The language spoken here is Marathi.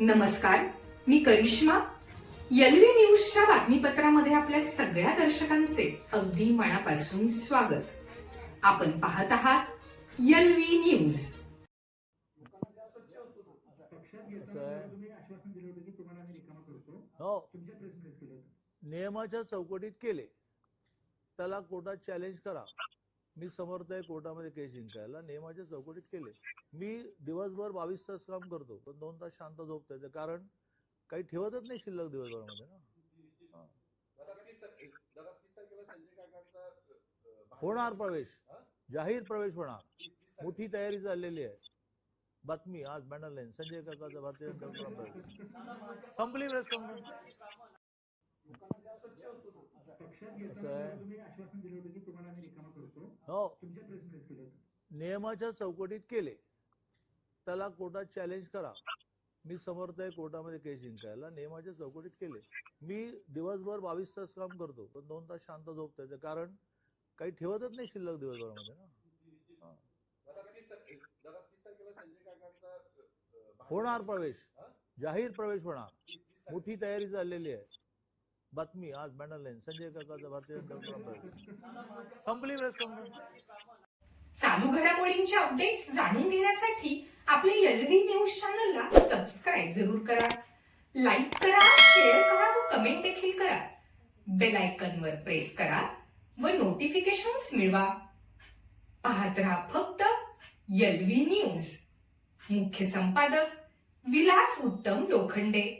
नमस्कार, मी करिश्मा. एलव्ही न्यूजच्या बातमीपत्रामध्ये आपल्या सगळ्या दर्शकांचे अगदी मनापासून स्वागत. आपण पाहत आहात एलव्ही न्यूज. नियमाच्या चौकटीत केले त्याला कोर्टात चॅलेंज करा. मी समर्थ आहे कोर्टामध्ये केस जिंकायला. नियमाच्या चौकटीत केले. मी दिवसभर 22 तास काम करतो पण 2 तास शांत झोपतो त्याचं कारण काही ठेवतच नाही शिल्लक दिवसभरामध्ये ना. होणार प्रवेश, जाहीर प्रवेश होणार. मोठी तयारी चाललेली आहे. बातमी आज बॅनर लाईन संजय काकाचा भारतीय जनता पक्ष संपली प्रेस कॉन्फरन्स. नियमाच्या चौकटीत केले त्याला कोर्टात चॅलेंज करा. मी समर्थ आहे कोर्टामध्ये केस जिंकायला. नियमाच्या चौकटीत केले. मी दिवसभर 22 तास काम करतो पण 2 तास शांत झोपतो त्याचं कारण काही ठेवतच नाही शिल्लक दिवसभरामध्ये ना. होणार प्रवेश, जाहीर प्रवेश होणार. मोठी तयारी चाललेली आहे. बातमी आज बॅनर लाईन संजय काकाचा भारतीय जनता पक्ष संपली प्रेस कॉन्फरन्स. चालू घडामोडींचे अपडेट्स जाणून घेण्यासाठी आपल्या एलव्ही न्यूज चॅनलला सबस्क्राईब जरूर करा, लाईक करा, शेअर करा व कमेंट देखील करा. बेल आयकॉनवर प्रेस करा व नोटिफिकेशन्स मिळवा. पाहत रहा फक्त एलव्ही न्यूज. मुख्य संपादक विलास उत्तम लोखंडे.